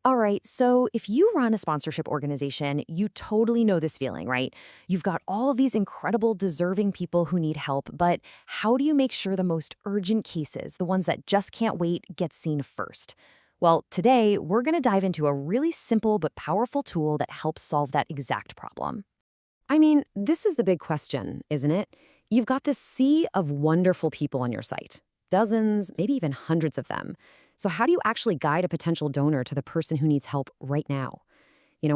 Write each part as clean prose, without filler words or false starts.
All right, so if you run a sponsorship organization, you totally know this feeling, right? You've got all of these incredible, deserving people who need help, but how do you make sure the most urgent cases, the ones that just can't wait, get seen first? Well, today, we're going to dive into a really simple but powerful tool that helps solve that exact problem. I mean, this is the big question, isn't it? You've got this sea of wonderful people on your site. Dozens, maybe even hundreds of them. So how do you actually guide a potential donor to the person who needs help right now?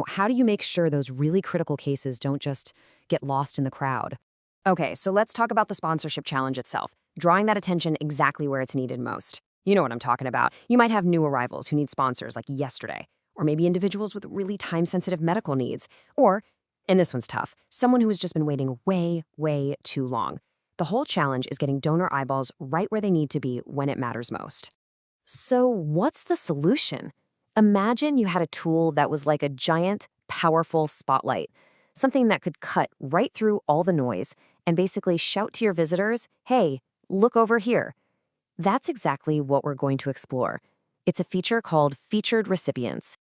How do you make sure those really critical cases don't just get lost in the crowd? Okay, so let's talk about the sponsorship challenge itself, drawing that attention exactly where it's needed most. You know what I'm talking about. You might have new arrivals who need sponsors like yesterday, or maybe individuals with really time-sensitive medical needs, or, and this one's tough, someone who has just been waiting way, way too long. The whole challenge is getting donor eyeballs right where they need to be when it matters most. So what's the solution? Imagine you had a tool that was like a giant, powerful spotlight, something that could cut right through all the noise and basically shout to your visitors, hey, look over here. That's exactly what we're going to explore. It's a feature called Featured Recipients.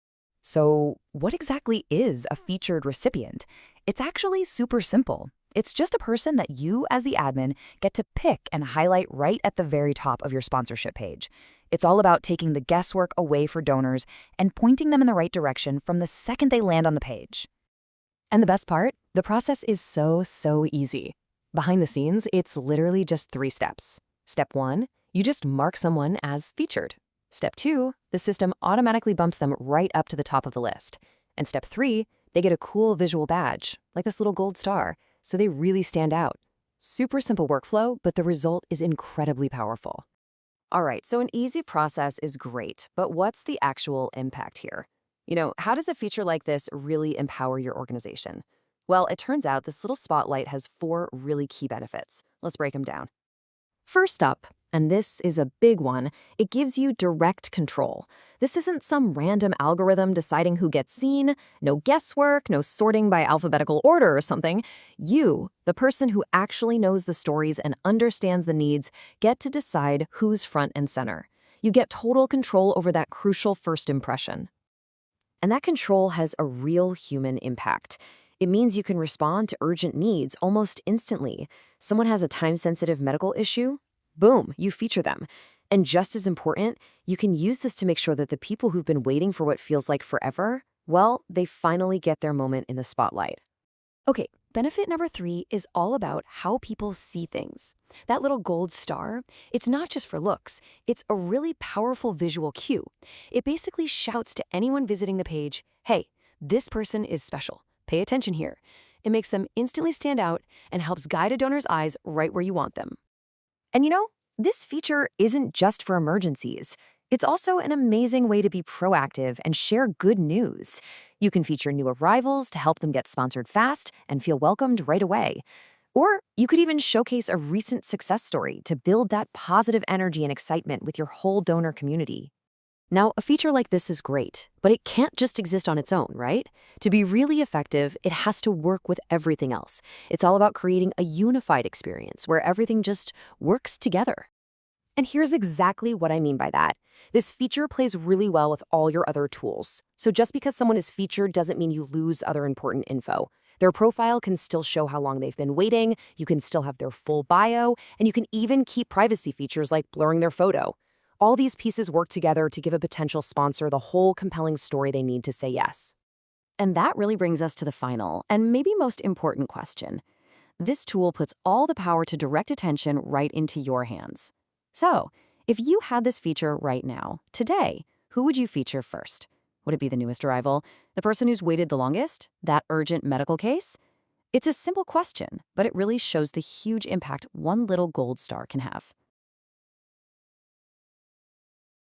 So, what exactly is a featured recipient? It's actually super simple. It's just a person that you, as the admin, get to pick and highlight right at the very top of your sponsorship page. It's all about taking the guesswork away for donors and pointing them in the right direction from the second they land on the page. And the best part? The process is so easy. Behind the scenes, it's literally just 3 steps. Step 1, you just mark someone as featured. Step 2, the system automatically bumps them right up to the top of the list. And step 3, they get a cool visual badge, like this little gold star, so they really stand out. Super simple workflow, but the result is incredibly powerful. All right, so an easy process is great, but what's the actual impact here? How does a feature like this really empower your organization? Well, it turns out this little spotlight has 4 really key benefits. Let's break them down. First up, and this is a big one, it gives you direct control. This isn't some random algorithm deciding who gets seen, no guesswork, no sorting by alphabetical order or something. You, the person who actually knows the stories and understands the needs, get to decide who's front and center. You get total control over that crucial first impression. And that control has a real human impact. It means you can respond to urgent needs almost instantly. Someone has a time-sensitive medical issue? Boom, you feature them. And just as important, you can use this to make sure that the people who've been waiting for what feels like forever, well, they finally get their moment in the spotlight. Okay, benefit number 3 is all about how people see things. That little gold star, it's not just for looks, it's a really powerful visual cue. It basically shouts to anyone visiting the page, hey, this person is special. Pay attention here. It makes them instantly stand out and helps guide a donor's eyes right where you want them. And this feature isn't just for emergencies. It's also an amazing way to be proactive and share good news. You can feature new arrivals to help them get sponsored fast and feel welcomed right away. Or you could even showcase a recent success story to build that positive energy and excitement with your whole donor community. Now, a feature like this is great, but it can't just exist on its own, right? To be really effective, it has to work with everything else. It's all about creating a unified experience where everything just works together. And here's exactly what I mean by that. This feature plays really well with all your other tools. So just because someone is featured doesn't mean you lose other important info. Their profile can still show how long they've been waiting, you can still have their full bio, and you can even keep privacy features like blurring their photo. All these pieces work together to give a potential sponsor the whole compelling story they need to say yes. And that really brings us to the final, and maybe most important question. This tool puts all the power to direct attention right into your hands. So, if you had this feature right now, today, who would you feature first? Would it be the newest arrival? The person who's waited the longest? That urgent medical case? It's a simple question, but it really shows the huge impact one little gold star can have.